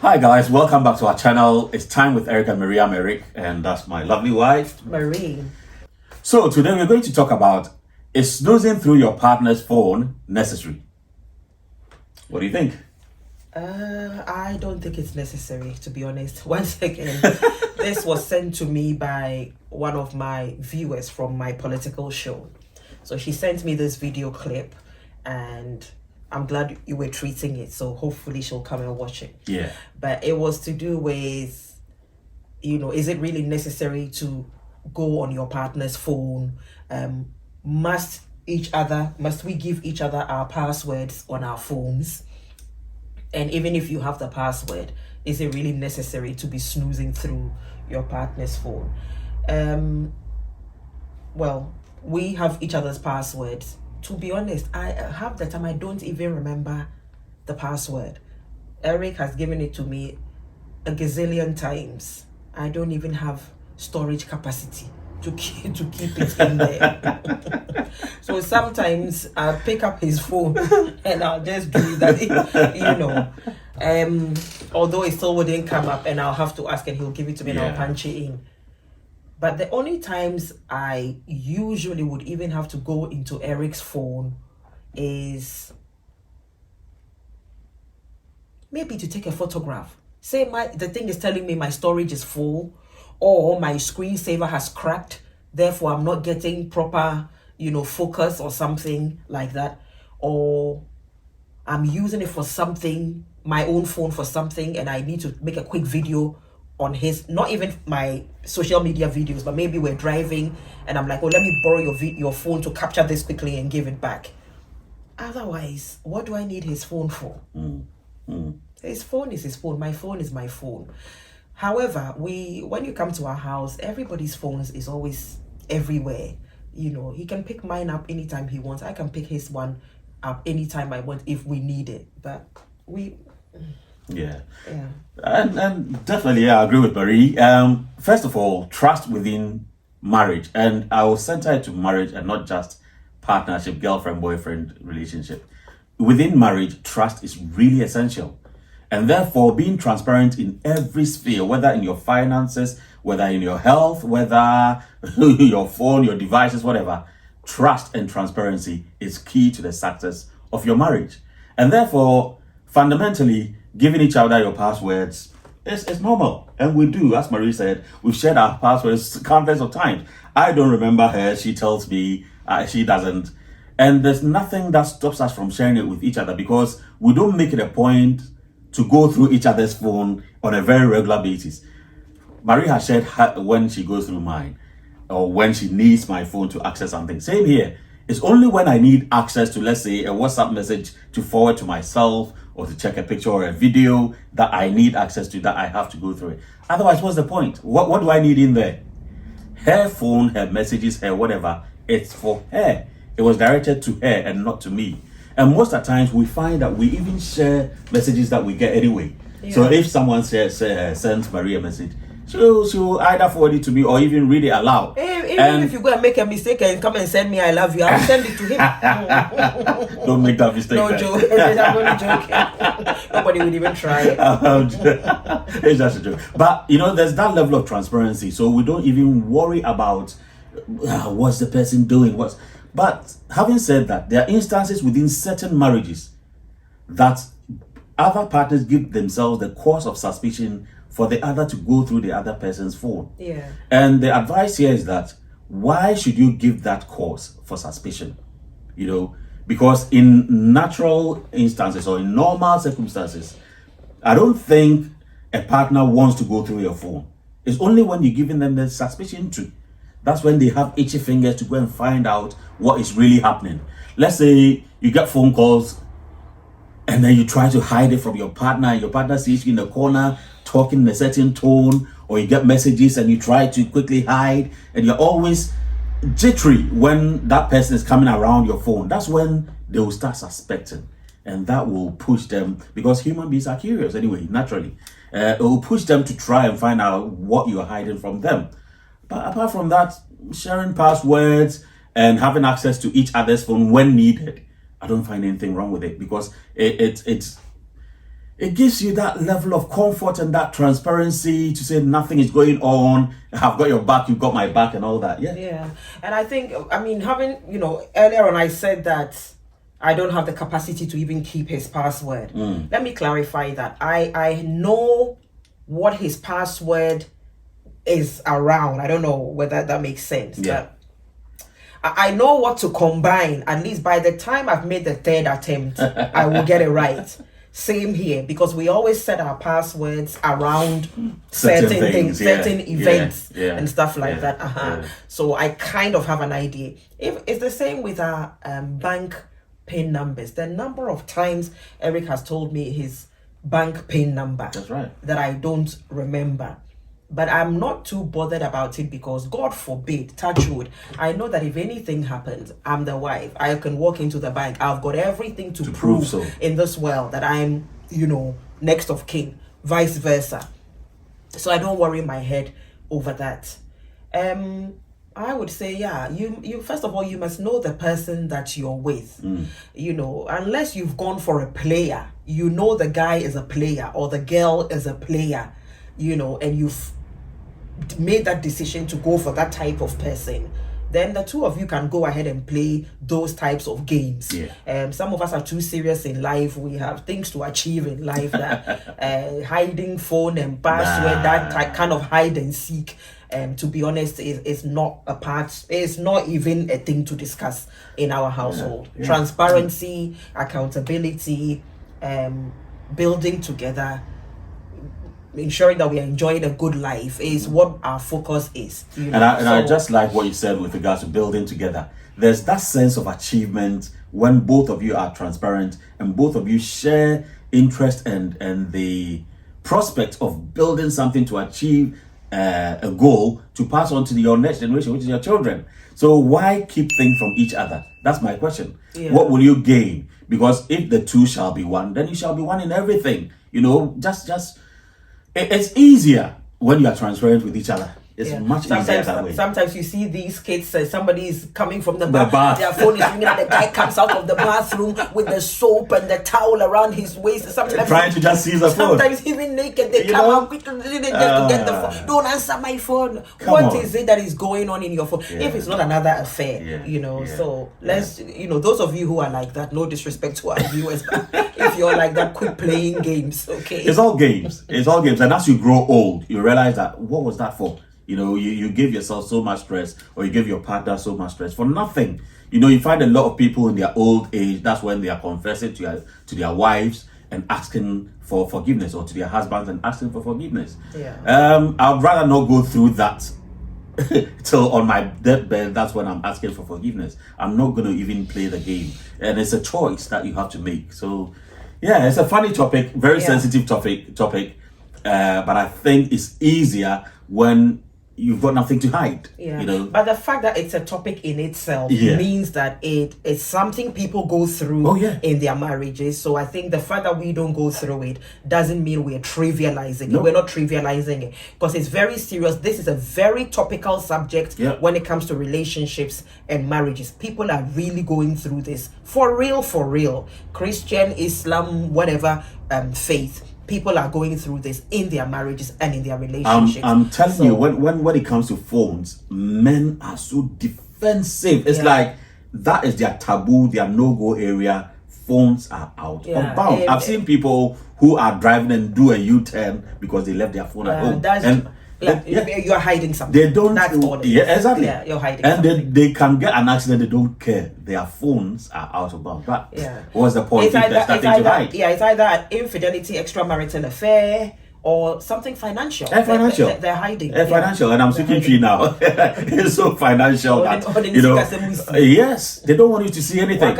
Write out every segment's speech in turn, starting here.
Hi guys, welcome back to our channel. It's time with Eric and Maria. I'm Eric, and that's my lovely wife, Marie. So today we're going to talk about, is snoozing through your partner's phone necessary? What do you think? I don't think it's necessary, to be honest. Once again, this was sent to me by one of my viewers from my political show. So she sent me this video clip, and I'm glad you were treating it. So hopefully she'll come and watch it. Yeah. But it was to do with, is it really necessary to go on your partner's phone? Must we give each other our passwords on our phones? And even if you have the password, is it really necessary to be snoozing through your partner's phone? Well, we have each other's passwords. To be honest, I have the time I don't even remember the password. Eric has given it to me a gazillion times. I don't even have storage capacity to keep it in there. So sometimes I'll pick up his phone and I'll just do that, although it still wouldn't come up, and I'll have to ask and he'll give it to me and I'll punch it in. But the only times I usually would even have to go into Eric's phone is maybe to take a photograph. Say the thing is telling me my storage is full, or my screensaver has cracked, therefore I'm not getting proper, focus or something like that. Or I'm using it for something, my own phone for something, and I need to make a quick video on his, not even my social media videos, but maybe we're driving and I'm like, oh, let me borrow your phone to capture this quickly and give it back. Otherwise, what do I need his phone for? His phone is his phone. My phone is my phone. However, when you come to our house, everybody's phones is always everywhere. He can pick mine up anytime he wants. I can pick his one up anytime I want if we need it. But Yeah. And definitely, I agree with Marie. First of all, trust within marriage. And I will center it to marriage and not just partnership, girlfriend, boyfriend relationship. Within marriage, trust is really essential. And therefore, being transparent in every sphere, whether in your finances, whether in your health, whether your phone, your devices, whatever, trust and transparency is key to the success of your marriage. And therefore, fundamentally, giving each other your passwords is normal. And we do, as Marie said, we've shared our passwords countless of times. I don't remember her. She tells me she doesn't. And there's nothing that stops us from sharing it with each other, because we don't make it a point to go through each other's phone on a very regular basis. Marie has shared when she goes through mine, or when she needs my phone to access something. Same here. It's only when I need access to, let's say, a WhatsApp message to forward to myself or to check a picture or a video that I need access to, that I have to go through it. Otherwise, what's the point? What do I need in there? Her phone, her messages, her whatever, it's for her. It was directed to her and not to me. And most of the times we find that we even share messages that we get anyway. Yeah. So if someone sends Marie a message, she'll either forward it to me or even read it aloud. Even if you go and make a mistake and come and send me I love you, I'll send it to him. Don't make that mistake. No joke. I'm only joking. Nobody would even try it. It's just a joke. But there's that level of transparency, so we don't even worry about what's the person doing. But having said that, there are instances within certain marriages that other partners give themselves the cause of suspicion for the other to go through the other person's phone. Yeah. And the advice here is that, why should you give that cause for suspicion? Because in natural instances or in normal circumstances, I don't think a partner wants to go through your phone. It's only when you're giving them the suspicion to. That's when they have itchy fingers to go and find out what is really happening. Let's say you get phone calls and then you try to hide it from your partner, and your partner sees you in the corner talking in a certain tone, or you get messages and you try to quickly hide, and you're always jittery when that person is coming around your phone. That's when they will start suspecting, and that will push them, because human beings are curious anyway, naturally. It will push them to try and find out what you're hiding from them. But apart from that, sharing passwords and having access to each other's phone when needed, I don't find anything wrong with it, because it's it gives you that level of comfort and that transparency to say nothing is going on. I've got your back, you've got my back, and all that. Yeah. And I think, I mean, having, earlier on I said that I don't have the capacity to even keep his password. Let me clarify that. I know what his password is around. I don't know whether that makes sense. Yeah. I know what to combine. At least by the time I've made the third attempt, I will get it right. Same here, because we always set our passwords around certain things, certain events and stuff like that. So I kind of have an idea. If it's the same with our bank PIN numbers. The number of times Eric has told me his bank PIN number. That's right. That I don't remember. But I'm not too bothered about it because God forbid, touch wood, I know that if anything happens, I'm the wife. I can walk into the bank. I've got everything to prove so in this world that I'm, next of kin, vice versa. So I don't worry my head over that. I would say, you first of all, you must know the person that you're with. Unless you've gone for a player, the guy is a player or the girl is a player, and you've made that decision to go for that type of person, then the two of you can go ahead and play those types of games. Some of us are too serious in life. We have things to achieve in life that hiding phone and password, that kind of hide and seek, to be honest, is not a part. It's not even a thing to discuss in our household. Transparency, accountability, building together, ensuring that we are enjoying a good life is what our focus is. I just like what you said with regards to building together. There's that sense of achievement when both of you are transparent and both of you share interest and the prospect of building something to achieve a goal to pass on to your next generation, which is your children. So why keep things from each other? That's my question. What will you gain? Because if the two shall be one, then you shall be one in everything. It's easier when you are transparent with each other. It's much easier that way. Sometimes you see these kids, somebody is coming from the bath, their phone is ringing, and the guy comes out of the bathroom with the soap and the towel around his waist. Sometimes trying to just seize the phone. Sometimes even naked, they come out quickly just to get the phone. Don't answer my phone. What is it that is going on in your phone? If it's not another affair, So let's, those of you who are like that, no disrespect to our viewers, but if you're like that, quit playing games, okay? It's all games. And as you grow old, you realize that, what was that for? You give yourself so much stress, or you give your partner so much stress for nothing. You find a lot of people in their old age, that's when they are confessing to their wives and asking for forgiveness, or to their husbands and asking for forgiveness. I'd rather not go through that till on my deathbed. That's when I'm asking for forgiveness. I'm not going to even play the game. And it's a choice that you have to make. So, it's a funny topic, very sensitive topic. But I think it's easier when you've got nothing to hide. But the fact that it's a topic in itself means that it is something people go through in their marriages. So I think the fact that we don't go through it doesn't mean we're trivializing it. We're not trivializing it, because it's very serious. This is a very topical subject when it comes to relationships and marriages. People are really going through this for real. Christian, Islam, whatever faith. People are going through this in their marriages and in their relationships. I'm telling you, when it comes to phones, men are so defensive. It's like that is their taboo, their no-go area. Phones are out of bounds. I've seen people who are driving and do a U-turn because they left their phone at home. You're hiding something. They don't. That's exactly. You're hiding and something. they can get an accident. They don't care. Their phones are out of bounds. But what's the point? There's nothing to hide. It's either an infidelity, extramarital affair, or something financial. Financial. They're hiding. Financial, and I'm speaking to you now. It's so financial that yes, they don't want you to see anything. Bank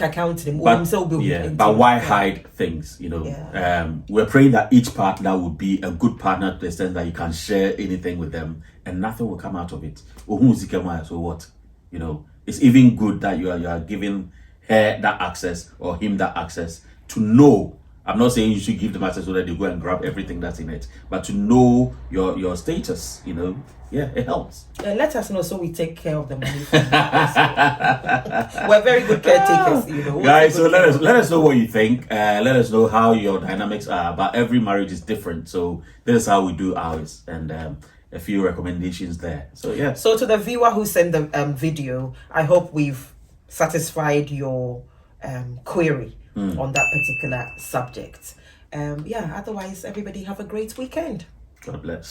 account, but why hide things? We're praying that each partner will be a good partner to the extent that you can share anything with them and nothing will come out of it. So what? It's even good that you are giving her that access or him that access to know I'm not saying you should give them access so that they go and grab everything that's in it, but to know your status, yeah, it helps. Let us know so we take care of the money. We're very good caretakers, Guys, so let us know what you think. Let us know how your dynamics are. But every marriage is different, so this is how we do ours, and a few recommendations there. So yeah. So to the viewer who sent the video, I hope we've satisfied your query on that particular subject. Otherwise, everybody have a great weekend. God bless.